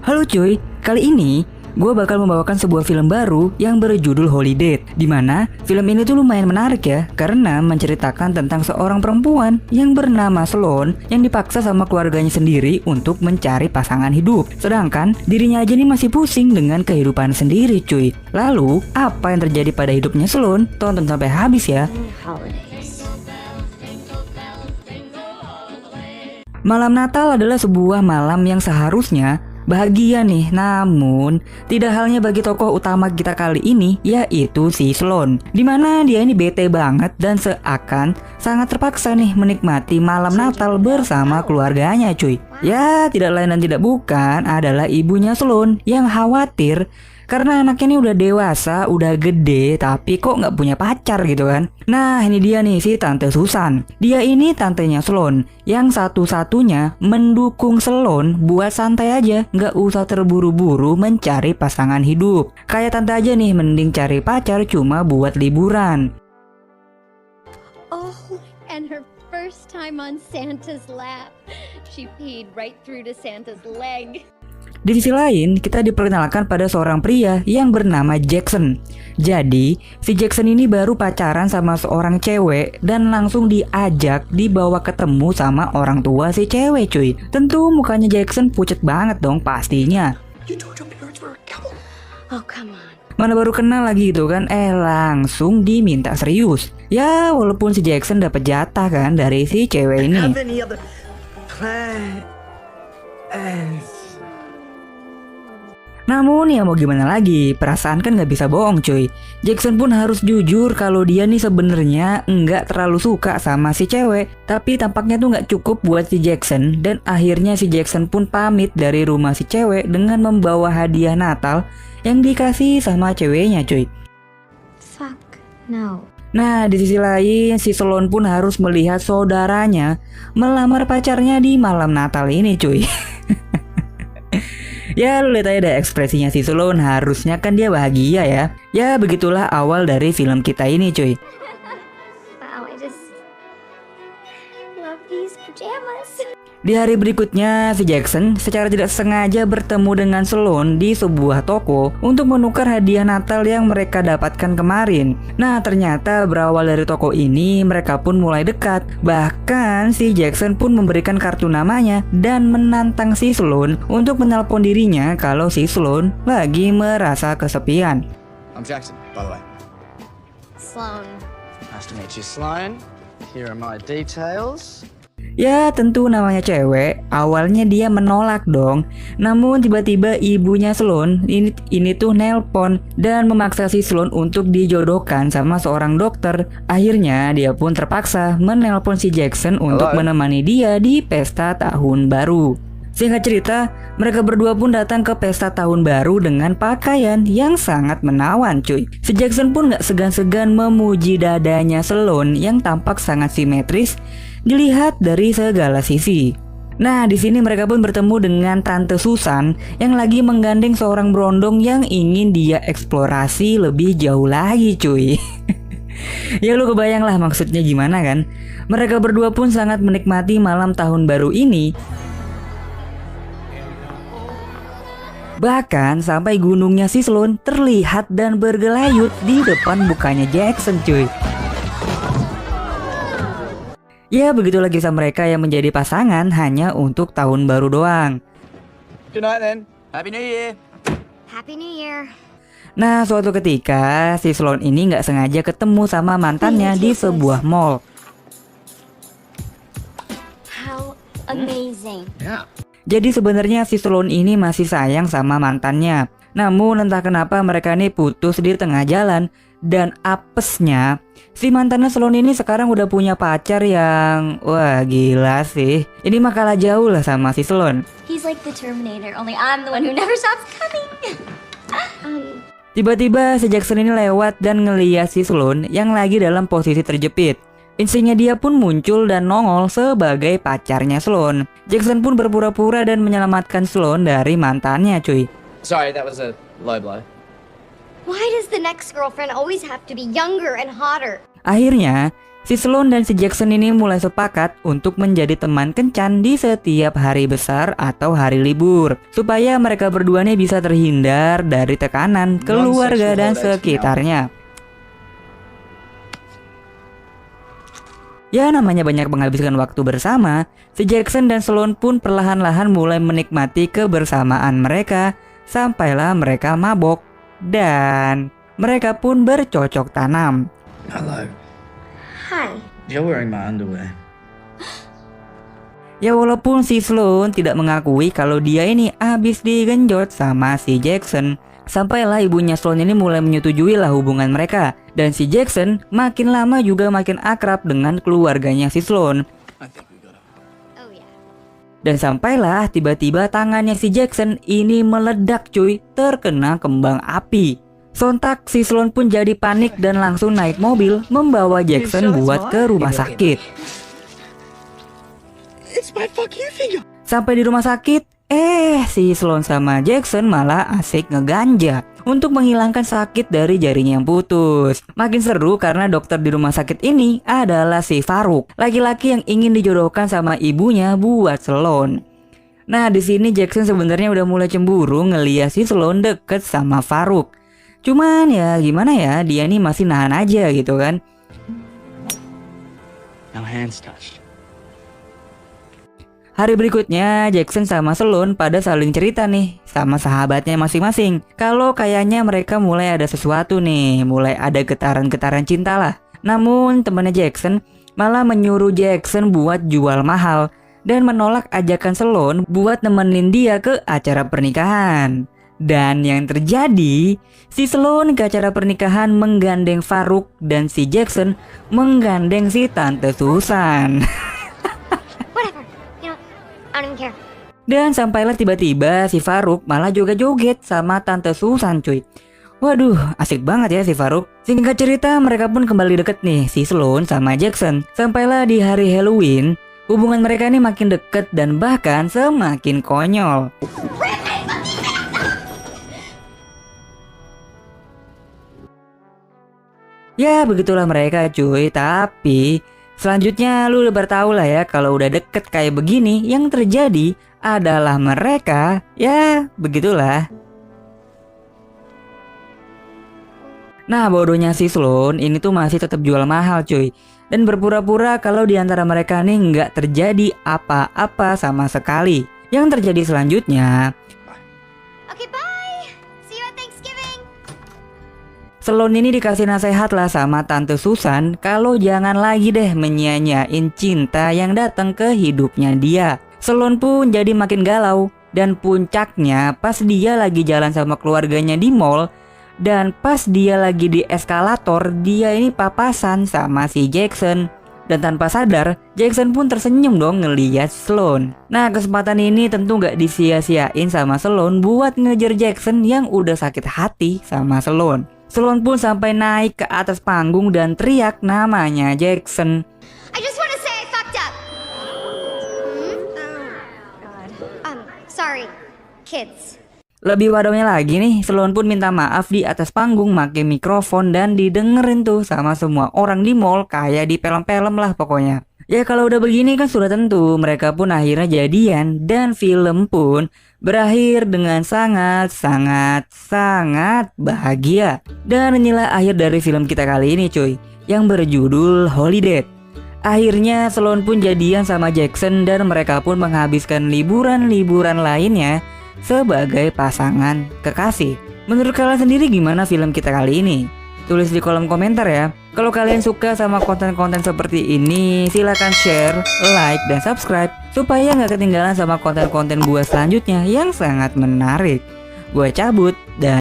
Halo cuy, kali ini gue bakal membawakan sebuah film baru yang berjudul Holiday. Dimana film ini tuh lumayan menarik ya, karena menceritakan tentang seorang perempuan yang bernama Sloan yang dipaksa sama keluarganya sendiri untuk mencari pasangan hidup. Sedangkan dirinya aja nih masih pusing dengan kehidupan sendiri cuy. Lalu, apa yang terjadi pada hidupnya Sloan? Tonton sampai habis ya. Malam Natal adalah sebuah malam yang seharusnya bahagia nih, namun tidak halnya bagi tokoh utama kita kali ini, yaitu si Sloan. Dimana dia ini bete banget dan seakan sangat terpaksa nih menikmati malam Natal bersama keluarganya cuy. Ya, tidak lain dan tidak bukan adalah ibunya Sloan yang khawatir karena anaknya ini udah dewasa, udah gede, tapi kok nggak punya pacar gitu kan. Nah, ini dia nih si Tante Susan. Dia ini tantenya Sloan yang satu-satunya mendukung Sloan buat santai aja, nggak usah terburu-buru mencari pasangan hidup. Kayak tante aja nih, mending cari pacar cuma buat liburan. Oh, and her first time on Santa's lap. She peed right through to Santa's leg. Di sisi lain, kita diperkenalkan pada seorang pria yang bernama Jackson. Jadi, si Jackson ini baru pacaran sama seorang cewek dan langsung dibawa ketemu sama orang tua si cewek cuy. Tentu mukanya Jackson pucet banget dong pastinya. Oh, come on. Mana baru kenal lagi gitu kan, langsung diminta serius. Ya, walaupun si Jackson dapat jatah kan dari si cewek ini. Namun ya mau gimana lagi, perasaan kan gak bisa bohong cuy. Jackson pun harus jujur kalau dia nih sebenarnya nggak terlalu suka sama si cewek. Tapi tampaknya tuh nggak cukup buat si Jackson, dan akhirnya si Jackson pun pamit dari rumah si cewek dengan membawa hadiah Natal yang dikasih sama ceweknya cuy. Fuck, no. Nah, di sisi lain si Sloan pun harus melihat saudaranya melamar pacarnya di malam Natal ini cuy. Ya, lu lihat aja deh ekspresinya si Sloan, harusnya kan dia bahagia ya. Ya, begitulah awal dari film kita ini cuy. Wow, I just love these pajamas. Di hari berikutnya, si Jackson secara tidak sengaja bertemu dengan Sloan di sebuah toko untuk menukar hadiah Natal yang mereka dapatkan kemarin. Nah, ternyata berawal dari toko ini, mereka pun mulai dekat. Bahkan, si Jackson pun memberikan kartu namanya dan menantang si Sloan untuk menelpon dirinya kalau si Sloan lagi merasa kesepian. I'm Jackson, by the way. Sloan. Nice to meet you, Sloan. Here are my details. Ya tentu namanya cewek, awalnya dia menolak dong. Namun tiba-tiba ibunya Sloan ini tuh nelpon dan memaksa si Sloan untuk dijodohkan sama seorang dokter. Akhirnya dia pun terpaksa menelpon si Jackson untuk menemani dia di pesta tahun baru. Singkat cerita, mereka berdua pun datang ke pesta tahun baru dengan pakaian yang sangat menawan cuy. Si Jackson pun gak segan-segan memuji dadanya Sloan yang tampak sangat simetris dilihat dari segala sisi. Nah, di sini mereka pun bertemu dengan Tante Susan yang lagi menggandeng seorang berondong yang ingin dia eksplorasi lebih jauh lagi cuy. Ya lu kebayang lah maksudnya gimana kan. Mereka berdua pun sangat menikmati malam tahun baru ini. Bahkan sampai gunungnya si Sloan terlihat dan bergelayut di depan mukanya Jackson cuy. Ya begitulah kisah mereka yang menjadi pasangan hanya untuk tahun baru doang. Good night then. Happy New Year. Happy New Year. Nah, suatu ketika si Sloan ini nggak sengaja ketemu sama mantannya di sebuah mall. How amazing. Yeah. Jadi sebenarnya si Sloan ini masih sayang sama mantannya. Namun entah kenapa mereka ini putus di tengah jalan. Dan apesnya, si mantannya Sloan ini sekarang udah punya pacar yang wah gila sih. Ini mah kalah jauh lah sama si Sloan. He's like the Terminator, only I'm the one who never stops coming. Tiba-tiba si Jackson ini lewat dan ngeliat si Sloan yang lagi dalam posisi terjepit. Instingnya dia pun muncul dan nongol sebagai pacarnya Sloan. Jackson pun berpura-pura dan menyelamatkan Sloan dari mantannya cuy. Sorry, that was a low blow. Why does the next girlfriend always have to be younger and hotter? Akhirnya, Si Sloan dan si Jackson ini mulai sepakat untuk menjadi teman kencan di setiap hari besar atau hari libur, supaya mereka berdua nih bisa terhindar dari tekanan keluarga dan sekitarnya. Ya namanya banyak menghabiskan waktu bersama, si Jackson dan Sloan pun perlahan-lahan mulai menikmati kebersamaan mereka, sampailah mereka mabok dan mereka pun bercocok tanam. Hello. Hi. You're wearing my underwear. Ya walaupun si Sloan tidak mengakui kalau dia ini abis digenjot sama si Jackson, sampailah ibunya Sloan ini mulai menyetujui lah hubungan mereka. Dan si Jackson makin lama juga makin akrab dengan keluarganya si Sloan. I think we got it. Oh yeah. Dan sampailah tiba-tiba tangannya si Jackson ini meledak cuy, terkena kembang api. Sontak si Sloan pun jadi panik dan langsung naik mobil membawa Jackson buat ke rumah sakit. It's my fuck you finger. Sampai di rumah sakit, si Sloan sama Jackson malah asik ngeganja untuk menghilangkan sakit dari jarinya yang putus. Makin seru karena dokter di rumah sakit ini adalah si Farouk, laki-laki yang ingin dijodohkan sama ibunya buat Sloan. Nah di sini Jackson sebenarnya udah mulai cemburu ngeliat si Sloan deket sama Farouk. Cuman ya gimana ya, dia nih masih nahan aja gitu kan. Our hands touched. Hari berikutnya Jackson sama Sloan pada saling cerita nih sama sahabatnya masing-masing kalau kayaknya mereka mulai ada sesuatu nih, mulai ada getaran-getaran cinta lah. Namun temannya Jackson malah menyuruh Jackson buat jual mahal dan menolak ajakan Sloan buat nemenin dia ke acara pernikahan. Dan yang terjadi, si Sloan ke acara pernikahan menggandeng Farouk dan si Jackson menggandeng si Tante Susan. Whatever. You know, I don't even care. Dan sampailah tiba-tiba si Farouk malah juga joget sama Tante Susan cuy. Waduh, asik banget ya si Farouk. Singkat cerita mereka pun kembali deket nih si Sloan sama Jackson. Sampailah di hari Halloween, hubungan mereka ini makin deket dan bahkan semakin konyol. Ya begitulah mereka cuy, tapi selanjutnya lu udah tahu lah ya kalau udah deket kayak begini, yang terjadi adalah mereka ya begitulah. Nah bodohnya si Sloan ini tuh masih tetap jual mahal cuy, dan berpura-pura kalau diantara mereka nih nggak terjadi apa-apa sama sekali. Yang terjadi selanjutnya, Okay, bye. See you at Thanksgiving. Sloan ini dikasih nasihat lah sama Tante Susan kalau jangan lagi deh menyia-nyiain cinta yang datang ke hidupnya dia. Sloan pun jadi makin galau, dan puncaknya pas dia lagi jalan sama keluarganya di mall, dan pas dia lagi di eskalator, dia ini papasan sama si Jackson. Dan tanpa sadar, Jackson pun tersenyum dong ngeliat Sloan. Nah kesempatan ini tentu gak disia-siain sama Sloan buat ngejar Jackson yang udah sakit hati sama Sloan. Sloan pun sampai naik ke atas panggung dan teriak namanya Jackson. I just want to say I fucked up. God. Sorry, kids. Lebih waduhnya lagi nih, Sloan pun minta maaf di atas panggung pakai mikrofon dan didengerin tuh sama semua orang di mall kayak di film-film lah pokoknya. Ya kalau udah begini kan sudah tentu mereka pun akhirnya jadian dan film pun berakhir dengan sangat bahagia. Dan inilah akhir dari film kita kali ini cuy, yang berjudul Holiday. Akhirnya Sloan pun jadian sama Jackson dan mereka pun menghabiskan liburan-liburan lainnya sebagai pasangan kekasih. Menurut kalian sendiri gimana film kita kali ini? Tulis di kolom komentar ya. Kalau kalian suka sama konten-konten seperti ini, silakan share, like, dan subscribe supaya nggak ketinggalan sama konten-konten gua selanjutnya yang sangat menarik. Gua cabut dan